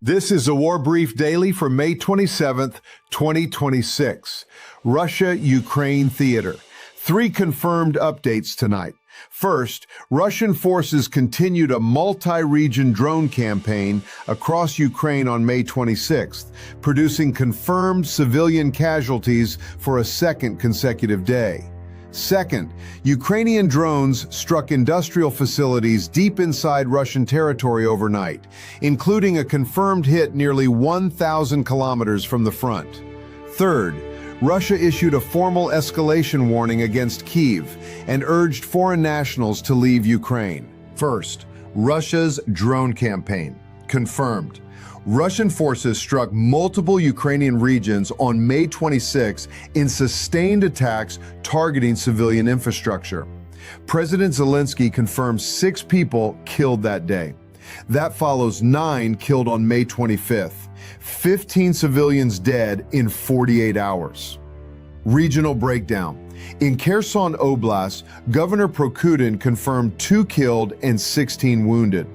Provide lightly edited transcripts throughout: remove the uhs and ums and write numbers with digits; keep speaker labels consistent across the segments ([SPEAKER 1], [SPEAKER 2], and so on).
[SPEAKER 1] This is a War Brief Daily for May 27th, 2026. Russia-Ukraine theater. 3 confirmed updates tonight. First, Russian forces continued a multi-region drone campaign across Ukraine on May 26th, producing confirmed civilian casualties for a second consecutive day. Second, Ukrainian drones struck industrial facilities deep inside Russian territory overnight, including a confirmed hit nearly 1,000 kilometers from the front. Third, Russia issued a formal escalation warning against Kyiv and urged foreign nationals to leave Ukraine. First, Russia's drone campaign. Confirmed. Russian forces struck multiple Ukrainian regions on May 26 in sustained attacks targeting civilian infrastructure. President Zelensky confirmed 6 people killed that day. That follows 9 killed on May 25th, 15 civilians dead in 48 hours. Regional breakdown. In Kherson Oblast, Governor Prokudin confirmed 2 killed and 16 wounded.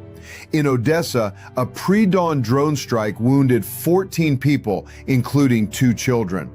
[SPEAKER 1] In Odesa, a pre-dawn drone strike wounded 14 people, including 2 children.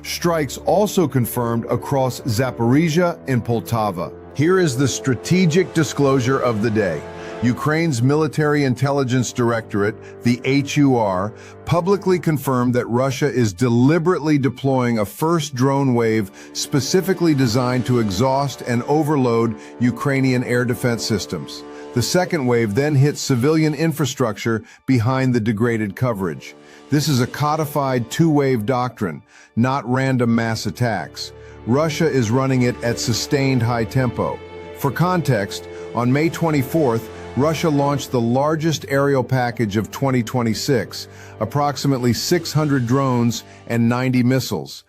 [SPEAKER 1] Strikes also confirmed across Zaporizhzhia and Poltava. Here is the strategic disclosure of the day. Ukraine's Military Intelligence Directorate, the HUR, publicly confirmed that Russia is deliberately deploying a first drone wave specifically designed to exhaust and overload Ukrainian air defense systems. The second wave then hit civilian infrastructure behind the degraded coverage. This is a codified 2-wave doctrine, not random mass attacks. Russia is running it at sustained high tempo. For context, on May 24th, Russia launched the largest aerial package of 2026, approximately 600 drones and 90 missiles.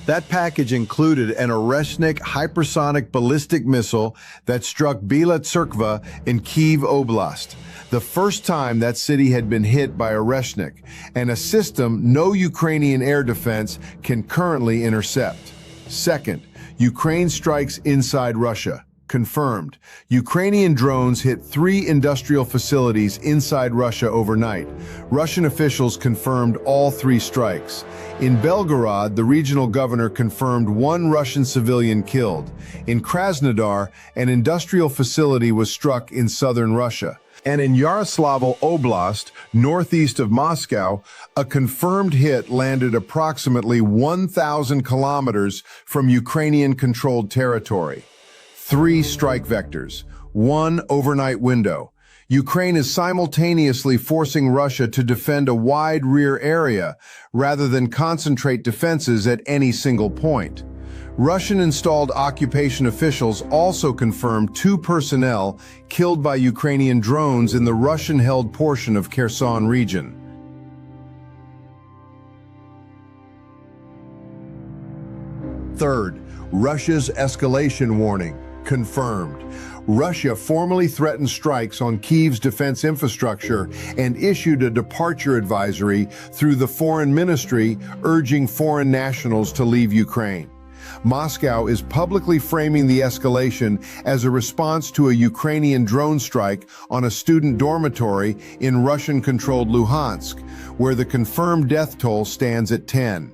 [SPEAKER 1] That package included an Oreshnik hypersonic ballistic missile that struck Bila Tserkva in Kyiv Oblast, the first time that city had been hit by Oreshnik, and a system no Ukrainian air defense can currently intercept. Second, Ukraine strikes inside Russia. Confirmed. Ukrainian drones hit 3 industrial facilities inside Russia overnight. Russian officials confirmed all 3 strikes. In Belgorod, the regional governor confirmed 1 Russian civilian killed. In Krasnodar, an industrial facility was struck in southern Russia. And in Yaroslavl Oblast, northeast of Moscow, a confirmed hit landed approximately 1,000 kilometers from Ukrainian-controlled territory. 3 strike vectors, 1 overnight window. Ukraine is simultaneously forcing Russia to defend a wide rear area rather than concentrate defenses at any single point. Russian-installed occupation officials also confirmed 2 personnel killed by Ukrainian drones in the Russian-held portion of Kherson region. Third, Russia's escalation warning. Confirmed. Russia formally threatened strikes on Kyiv's defense infrastructure and issued a departure advisory through the Foreign Ministry urging foreign nationals to leave Ukraine. Moscow is publicly framing the escalation as a response to a Ukrainian drone strike on a student dormitory in Russian-controlled Luhansk, where the confirmed death toll stands at 10.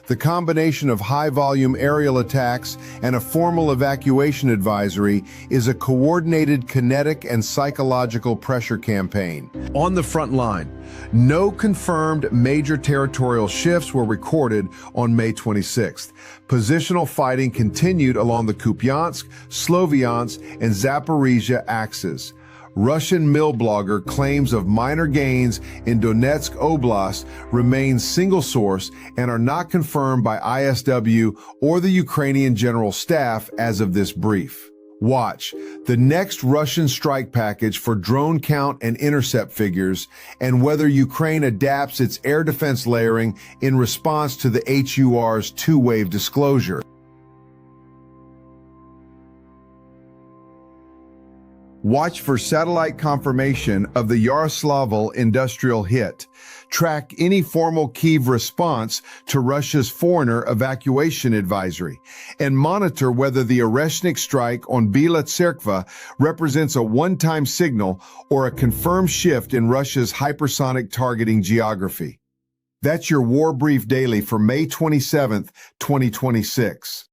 [SPEAKER 1] The combination of high-volume aerial attacks and a formal evacuation advisory is a coordinated kinetic and psychological pressure campaign. On the front line, no confirmed major territorial shifts were recorded on May 26th. Positional fighting continued along the Kupiansk, Sloviansk, and Zaporizhzhia axes. Russian mill blogger claims of minor gains in Donetsk Oblast remain single source and are not confirmed by ISW or the Ukrainian General Staff as of this brief. Watch the next Russian strike package for drone count and intercept figures and whether Ukraine adapts its air defense layering in response to the HUR's 2-wave disclosure. Watch for satellite confirmation of the Yaroslavl industrial hit. Track any formal Kyiv response to Russia's foreigner evacuation advisory, and monitor whether the Oreshnik strike on Bila Tserkva represents a one-time signal or a confirmed shift in Russia's hypersonic targeting geography. That's your War Brief Daily for May 27th, 2026.